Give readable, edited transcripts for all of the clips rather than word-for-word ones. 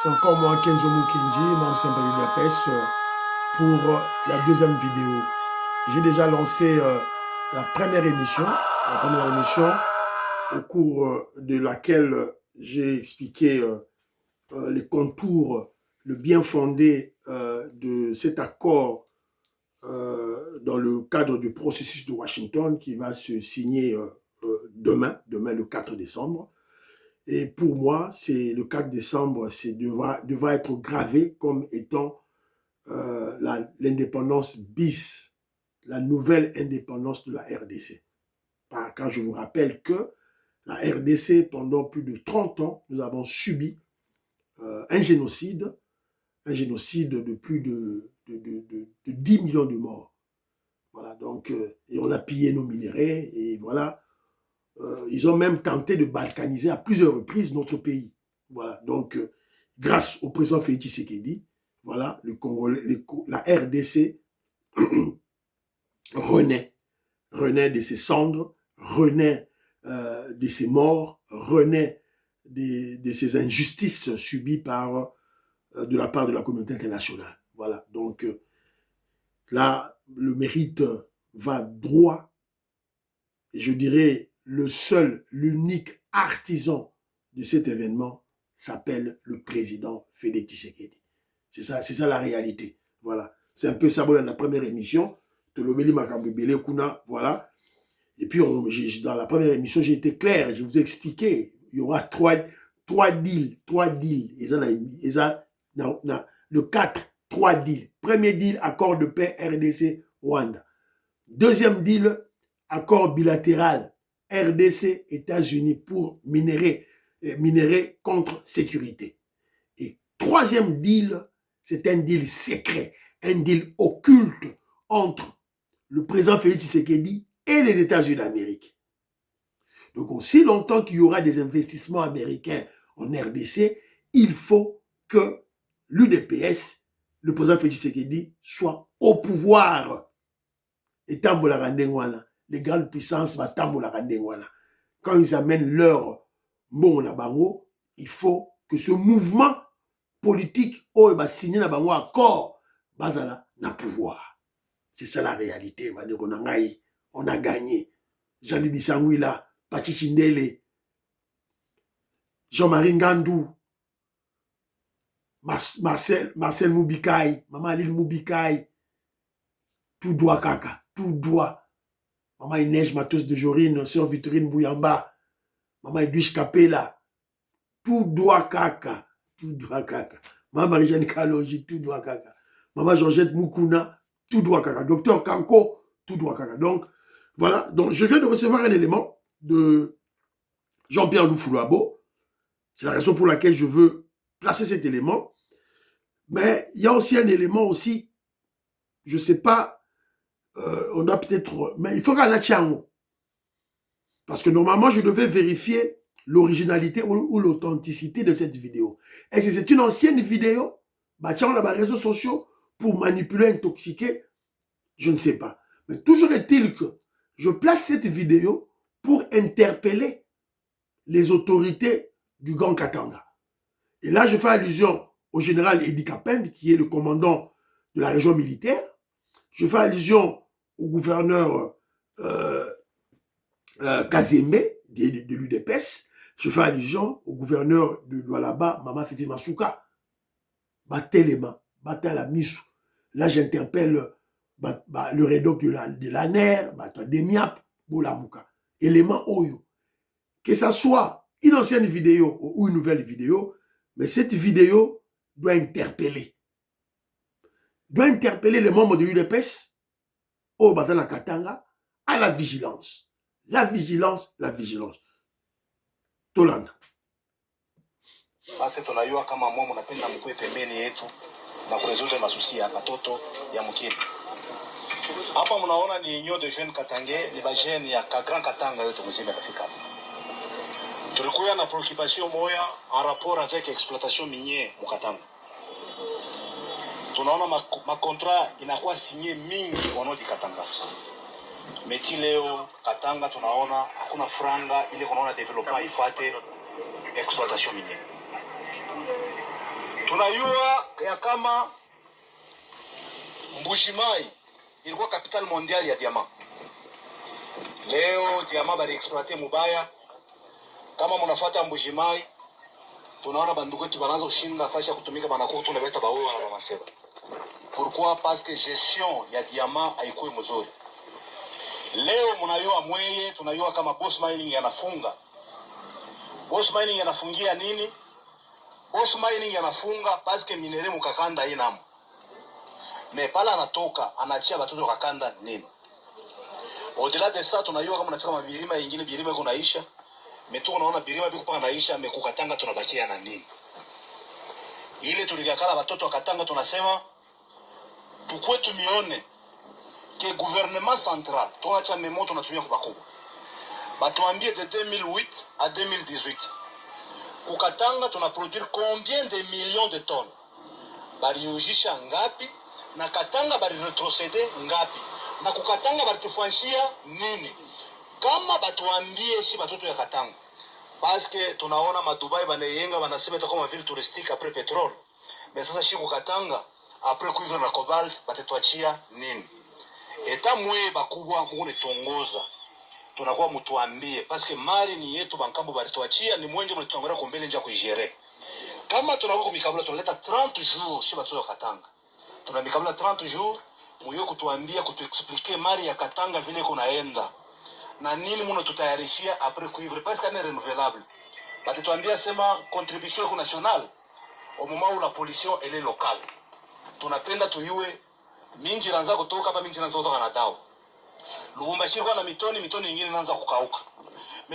C'est encore moi, Kenzo Mukinji, membre simple de l'UDPS, pour la deuxième vidéo. J'ai déjà lancé la première émission, au cours de laquelle j'ai expliqué les contours, le bien fondé de cet accord dans le cadre du processus de Washington qui va se signer demain le 4 décembre. Et pour moi, c'est le 4 décembre, devra être gravé comme étant l'indépendance bis, la nouvelle indépendance de la RDC. Quand je vous rappelle que la RDC, pendant plus de 30 ans, nous avons subi un génocide de plus de 10 millions de morts. Voilà, donc, et on a pillé nos minéraux, et voilà. Ils ont même tenté de balkaniser à plusieurs reprises notre pays. Voilà, donc, grâce au président Félix Tshisekedi, voilà, la RDC renaît de ses cendres, renaît de ses morts, renaît de ses injustices subies de la part de la communauté internationale. Voilà, donc là, le mérite va droit, et je dirais le seul, l'unique artisan de cet événement s'appelle le président Félix Tshisekedi. C'est ça la réalité. Voilà. C'est un peu ça dans la première émission. Voilà. Et puis, dans la première émission, j'ai été clair, je vous ai expliqué, il y aura trois deals. Le 4, 3 deals. Premier deal, accord de paix RDC-Rwanda. Deuxième deal, accord bilatéral RDC, États-Unis pour minérer contre sécurité. Et troisième deal, c'est un deal secret, un deal occulte entre le président Félix Tshisekedi et les États-Unis d'Amérique. Donc, aussi longtemps qu'il y aura des investissements américains en RDC, il faut que l'UDPS, le président Félix Tshisekedi, soit au pouvoir. Et tambola randengwana, les grandes puissances va tambola randengwana. Quand ils amènent leur bon na bango, il faut que ce mouvement politique va signer na bango accord bazala na pouvoir. C'est ça la réalité. On a gagné. Jean-Louis Bissangwila, Pachi Chindele, Jean-Marie Ngandou, Marcel Moubikai, Maman Lille Moubikai, tout doit kaka, tout doit. Maman Inège Matos de Jorine, Sœur Victorine Bouyamba, Maman Edwige Capella, tout doit kaka, tout doit kaka. Maman Marie-Jeanne Kaloji, tout doit kaka. Maman Georgette Moukouna, tout doit kaka. Docteur Kanko, tout doit kaka. Donc, voilà. Donc, je viens de recevoir un élément de Jean-Pierre Loufoulouabo. C'est la raison pour laquelle je veux placer cet élément. Mais il y a aussi un élément aussi, je ne sais pas, on doit peut-être... Mais il faut qu'on ait. Parce que normalement, je devais vérifier l'originalité ou l'authenticité de cette vidéo. Est-ce que c'est une ancienne vidéo? Bah, tiens, on a les réseaux sociaux pour manipuler, intoxiquer. Je ne sais pas. Mais toujours est-il que je place cette vidéo pour interpeller les autorités du Grand Katanga. Et là, je fais allusion au général Edi Kapend, qui est le commandant de la région militaire. Je fais allusion au gouverneur Kazembe de l'UDPS. Je fais allusion au gouverneur de Lualaba, Mama Fifi Masuka. Batelema, Batala Misu. Là, j'interpelle le rédoc de la NER, Demiap, Bolamuka. Élément Oyo. Que ça soit une ancienne vidéo ou une nouvelle vidéo, mais cette vidéo doit interpeller. Doit interpeller les membres de l'UDPS au Batana Katanga à la vigilance. La vigilance, la vigilance. Tolanda. Basi tunajua kama mwa mnapenda mkue pembeni yetu na kuresolve masusi ya batoto ya mkini. Hapa mnaona ni union de jeunes Katangais, les bajeunes ya Grand Katanga yote mzima nafika. Tulikuwa na préoccupation moya en rapport avec exploitation minière mukatanga. Tunaona ma contrat inakuwa signé mingi wanao di Katanga. Meti leo Katanga tunaona hakuna franga ile kunaona development ifuate exploitation minière. Tunayua ya kama Mbuji-Mayi ilikuwa capital mondial ya diamant. Leo diamant bali exploiter mubaya. Kama munafuata Mbuji-Mayi, tunaona bandugu wetu banaanza kushinda nafasi ya kutumika banakuwa tunaleta bawe na maseba. Pourquoi? Parce que gestion ya diamant haikuwa mzuri. Leo munayua mweye, tunayua kama Boss Mining yanafunga. Boss Mining yanafungia nini? Boss Mining yanafunga parce que minere mukakanda inamu. Mais pala anatoka, anachia batoto kakanda nini? Au-delà de ça, tunayua kama nafika mabirima yingine birima kunaisha. Metu unaona birima biko pa naisha, mekukatanga tunabakia na nini? Ile tulikakala batoto wakatanga tunasema tukwe tumione que gouvernement central, tuacha memo tunatumia kubakuba. Batuambie de 2008 à 2018. Kukatanga tunaproduire combien de millions de tonnes? Baliujisha ngapi? Na Katanga bali retroceder ngapi? Na kukatanga bali tufanshia nini? Kama batuambie si batoto ya Katanga. Parce que tunaona madubai banayenga banasema itakuwa ma ville touristique après pétrole. Mais sasa shi kukatanga après cuivre na cobalt batetuachia nini? Eta mwe bakubwa mune tongoza. Tunakuwa mtuambie parce que mali ni yetu bankambo bali tuachia ni mwenje mlitongora kombele nja kuigere. Kama tunakuwa kumikabula tunaleta 30 jours shi batoto ya Katanga. Tunamikabula 30 jours muyo kutuambia kutuexpliquer mali ya Katanga vile kunaenda. Na nini muna tutayarishia après cuivre parce que n'est renouvelable. Batuambia sema contribution nationale au moment où la pollution elle est locale. Tunapenda tuyue minji inaanza kutoka hapa, minji inaanza kutoka na dawa. Lubumbashi kwa na mitoni nyingine inaanza kukauka.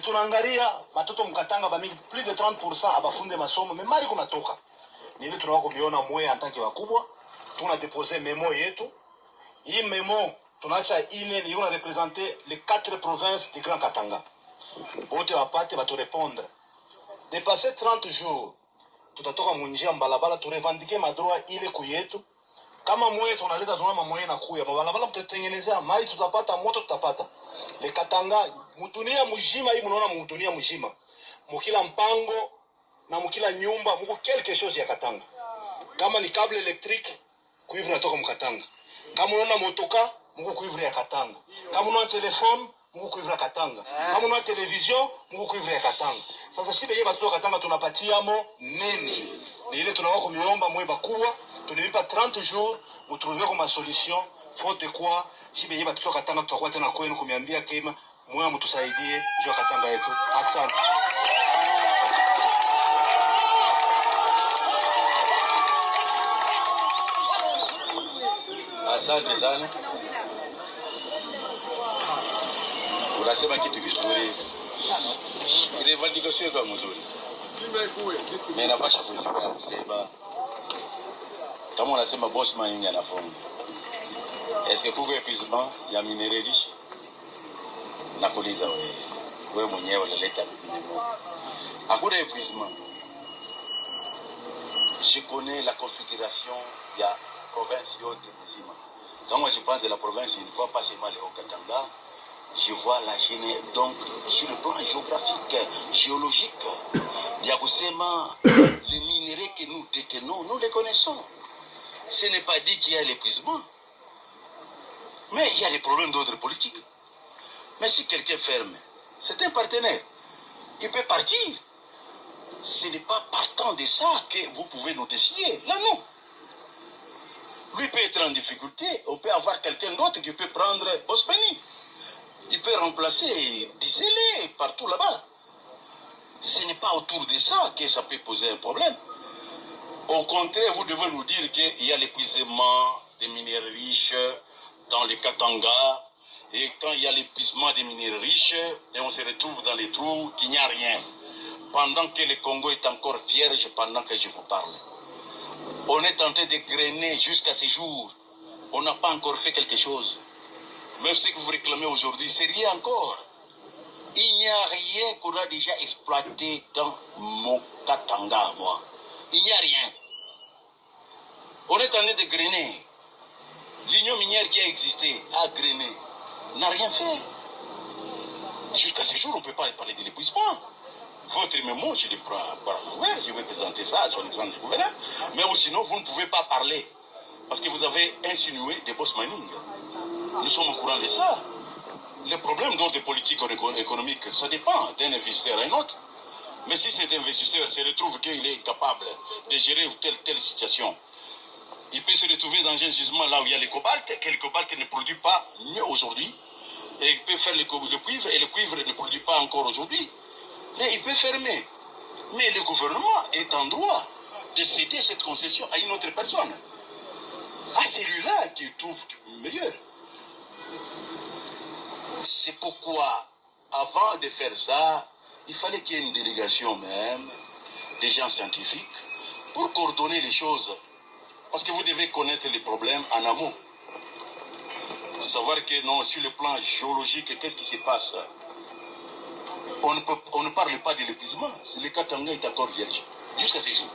Tunaangalia watoto mkatanga ba mingi plus de 30% abafunde masomo, memari kunatoka. Ni ile tunawako kuiona mwe antaki wakubwa, tuna déposer memo yetu. Hii memo tunaacha ine ni yuna représenter les 4 provinces du Grand Katanga. Bote wapate batu répondre. Dépasser 30 jours, tutatoka munjia mbalabala tu revendiquer madroit ile kuyetu. Kama mwe tunaleta tunama mwe na kuya mabalabala mtetengenezea mai tutapata moto tutapata. Le Katanga mudunia mujima hii munaona mudunia mujima. Mukila mpango na mukila nyumba muko quelque chose ya Katanga. Kama ni câble électrique kuivre natoka mkatanga. Kama unaona motoka muko kuivre ya Katanga. Kama unaona telefone muko kuivre ya Katanga. Kama unaona television muko kuivre ya Katanga. Sasa shibe yeba tutoka Katanga tunapatia mo nini? Ni ile tunawako miomba mwe bakubwa, tunalipa 30 jours, vous trouvez comme solution, faute de quoi shibe yeba tutoka Katanga tutakuwa tena kwenu kumiambia kema mwe mtusaidie jua Katanga yetu. Asante. Asante sana. Unasema kitu kizuri. Ile revendication kwa mzuri. Mimi napasha kujua kusema kama unasema Boss Mining anafunga. Est-ce que kuko épuisement ya minerais riche? Nakuuliza wewe mwenyewe unaleta mimo. Hakuna épuisement. Je connais la configuration ya province yote mzima. Quand moi je pense de la province, une fois pas seulement le Haut-Katanga, je vois la géné donc sur le plan géographique, géologique. Diakusema, les minéraux que nous détenons, nous les connaissons. Ce n'est pas dit qu'il y a l'épuisement. Mais il y a des problèmes d'ordre politique. Mais si quelqu'un ferme, c'est un partenaire. Il peut partir. Ce n'est pas partant de ça que vous pouvez nous défier. Là, non. Lui peut être en difficulté, on peut avoir quelqu'un d'autre qui peut prendre Boss Mining. Il peut remplacer Dizélé partout là-bas. Ce n'est pas autour de ça que ça peut poser un problème. Au contraire, vous devez nous dire qu'il y a l'épuisement des minéraux riches dans les Katanga. Et quand il y a l'épuisement des minéraux riches, et on se retrouve dans les trous, qu'il n'y a rien. Pendant que le Congo est encore vierge, pendant que je vous parle. On est tenté de grainer jusqu'à ce jour. On n'a pas encore fait quelque chose. Même ce que vous réclamez aujourd'hui, c'est rien encore. Il n'y a rien qu'on a déjà exploité dans mon Katanga, moi. Il n'y a rien. On est tenté de grainer. L'union minière qui a existé, a grainé, n'a rien fait. Jusqu'à ce jour, on ne peut pas parler de l'épuisement. Votre mémo, je le prends par ouvert, je vais présenter ça à son excellence du gouverneur. Mais ou sinon, vous ne pouvez pas parler. Parce que vous avez insinué des boss mining. Nous sommes au courant de ça. Le problème d'ordre politique économique, ça dépend d'un investisseur à un autre. Mais si cet investisseur se retrouve qu'il est incapable de gérer telle situation, il peut se retrouver dans un gisement là où il y a le cobalt, que le cobalt ne produit pas mieux aujourd'hui. Et il peut faire le cuivre, et le cuivre ne produit pas encore aujourd'hui. Mais il peut fermer. Mais le gouvernement est en droit de céder cette concession à une autre personne. À celui-là qui trouve meilleur. C'est pourquoi, avant de faire ça, il fallait qu'il y ait une délégation même, des gens scientifiques, pour coordonner les choses. Parce que vous devez connaître les problèmes en amont. Savoir que non, sur le plan géologique, qu'est-ce qui se passe? On ne parle pas de l'épuisement. Le Katanga est encore vierge, jusqu'à ce jour.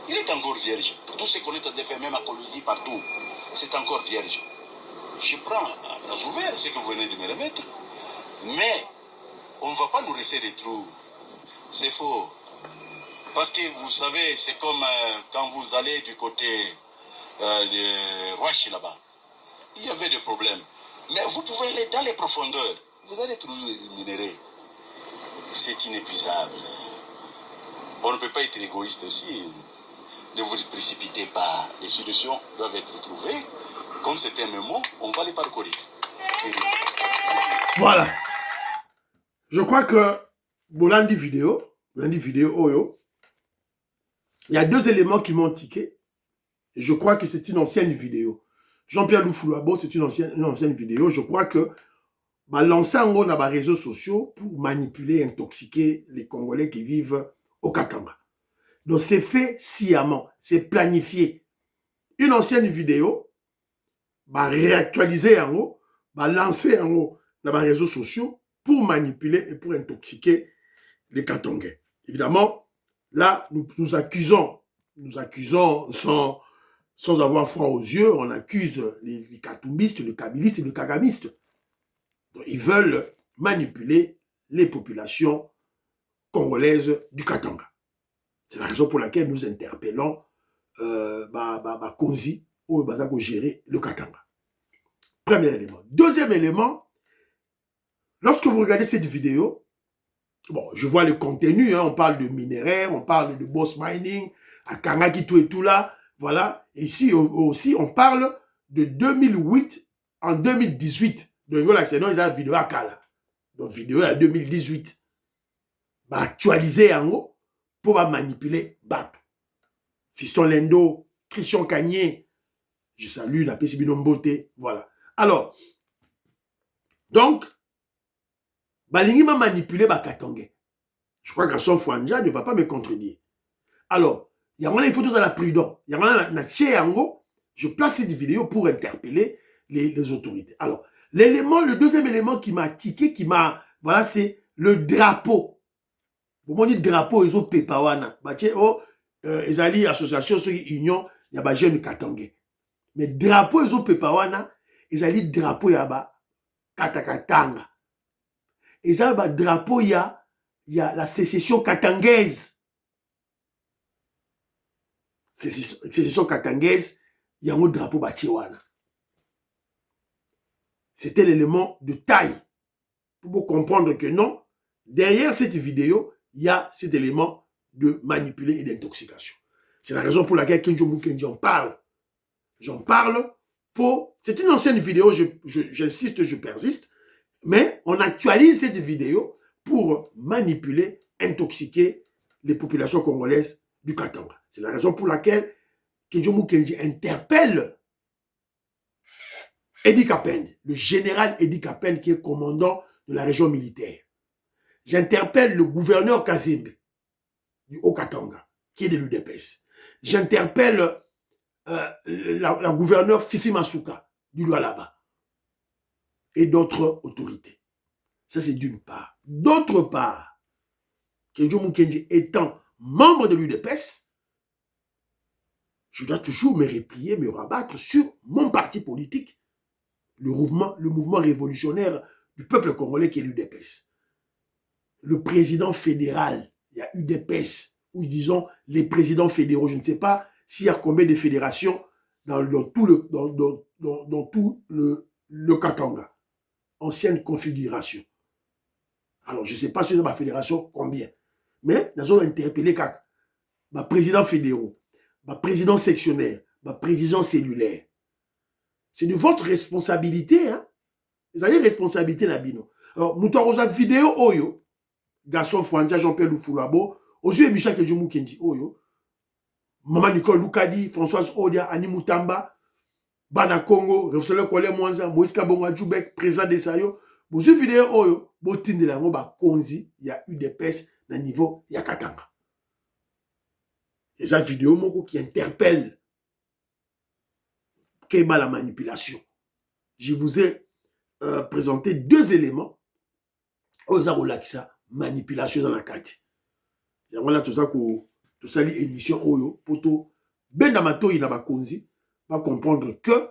Il est encore vierge. Tout ce qu'on est en train de faire, même à Colombie, partout, c'est encore vierge. Je prends à bras ouverts ce que vous venez de me remettre, mais on ne va pas nous laisser des trous. C'est faux. Parce que vous savez, c'est comme quand vous allez du côté de Roachi là-bas. Il y avait des problèmes. Mais vous pouvez aller dans les profondeurs. Vous allez trouver les minéraux. C'est inépuisable. On ne peut pas être égoïste aussi. Ne vous précipitez pas. Les solutions doivent être trouvées. Comme c'était un mémo, on va les parcourir. Voilà. Je crois que Bolandi vidéo, Oyo, il y a deux éléments qui m'ont tiqué. Et je crois que c'est une ancienne vidéo. Jean-Pierre Loufoulouabo, c'est une ancienne vidéo. Je crois que lancer en gros dans les réseaux sociaux pour manipuler, intoxiquer les Congolais qui vivent au Katanga. Donc c'est fait sciemment, c'est planifié. Une ancienne vidéo, réactualiser en haut, lancer en haut dans les réseaux sociaux pour manipuler et pour intoxiquer les Katangais. Évidemment, là, nous accusons sans avoir froid aux yeux, on accuse les katumbistes, les kabylistes et les kagamistes. Donc, ils veulent manipuler les populations congolaises du Katanga. C'est la raison pour laquelle nous interpellons Konzi ou Bazako gérer le Katanga. Premier élément. Deuxième élément, lorsque vous regardez cette vidéo, bon, je vois le contenu, hein, on parle de minerais, on parle de boss mining, à Kangaki, tout et tout là, voilà. Et ici aussi, on parle de 2008 en 2018. Donc, c'est une vidéo à Kala. Donc, vidéo à 2018. Actualiser en haut pour manipuler Bato. Fiston Lendo, Christian Kanye, je salue la PCB Beauté, voilà. Alors, donc, Balingi m'a manipulé Katangais. Je crois qu'Asson Fouanja ne va pas me contredire. Alors, il y a il faut tous à la prudence. Il y a je place cette vidéo pour interpeller les autorités. Alors, le deuxième élément qui m'a tiqué, voilà, c'est le drapeau. Pour moi, le drapeau, ils ont pépawana. Ils allaient association, union, il y a des jeunes Katangais. Mais drapeau, ils ont pépawana, ils allaient drapeau, il y a Katakatanga. Ils ont drapeau, il y a la sécession katangaise. Sécession katangaise, il y a un drapeau Bachiwana. C'était l'élément de taille. Pour vous comprendre que non, derrière cette vidéo, il y a cet élément de manipuler et d'intoxication. C'est la raison pour laquelle Kenjo Mukendi en parle. J'en parle pour... C'est une ancienne vidéo, j'insiste, je persiste, mais on actualise cette vidéo pour manipuler, intoxiquer les populations congolaises du Katanga. C'est la raison pour laquelle Kenjo Mukendi interpelle Edi Kapen, le général Edi Kapen qui est commandant de la région militaire. J'interpelle le gouverneur Kazembe du Haut-Katanga, qui est de l'UDPS. J'interpelle la gouverneure Fifi Masuka du Lualaba et d'autres autorités. Ça, c'est d'une part. D'autre part, Kenjo Mukendi étant membre de l'UDPS, je dois toujours me replier, me rabattre sur mon parti politique, le mouvement révolutionnaire du peuple congolais qui est l'UDPS. le président fédéral, il y a UDPS, ou disons les présidents fédéraux. Je ne sais pas s'il y a combien de fédérations dans tout le Katanga. Ancienne configuration. Alors, je ne sais pas si c'est ma fédération combien. Mais nous avons interpellé ma président fédéraux, ma président sectionnaire, ma président cellulaire. C'est de votre responsabilité. Hein? Vous avez responsabilité, Nabino. Alors, nous avons une vidéo, Oyo, Gaston Fouanja, Jean-Pierre Lufulabo, aussi Michel Kedjumou Kendi, Oyo, Maman Nicole Lukadi, Françoise Odia, Annie Moutamba, Bana Congo, Révolutionnaire Kole Mwanza, Moïse Kabonga Djoubek, président de Sayo. Vous avez vidéo, Oyo, Botin de la Moba Konzi, il y a eu des pèses dans le niveau Yakatanga. Et cette vidéo qui interpelle Kéma la manipulation. Je vous ai présenté 2 éléments. Aux Arolakisa, manipulation dans la carte. Voilà tout ça que tout ça l'émission Oyo poto ben damato il n'a konzi va comprendre que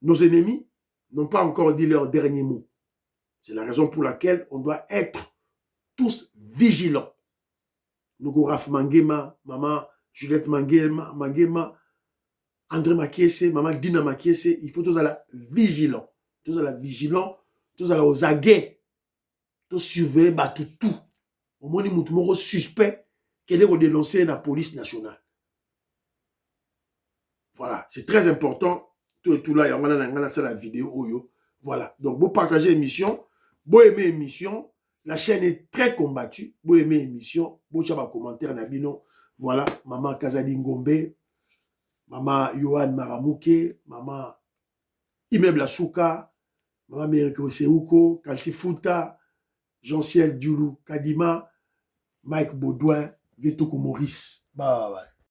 nos ennemis n'ont pas encore dit leur dernier mot. C'est la raison pour laquelle on doit être tous vigilants. Nous Raf Mangema, maman Juliette Mangema, André Makiese, maman Dina Makiese, il faut tous aller vigilants. Tous aller vigilants, tous aller aux aguets, tous surveiller tout. Au moins, il y a suspect qu'elle est dénoncé dans la police nationale. Voilà, c'est très important. Tout là, il y a la vidéo. Voilà, donc vous partagez l'émission, vous aimez l'émission, la chaîne est très combattue, vous aimez l'émission, vous avez un commentaire, voilà, maman Kazadi Ngombe, maman Yohan Maramouke, maman Immeuble Asuka, maman Meriko Seuko, Kaltifuta, Jean-Ciel Djoulou Kadima, Mike Baudouin, Vetoko Maurice. Bye bye.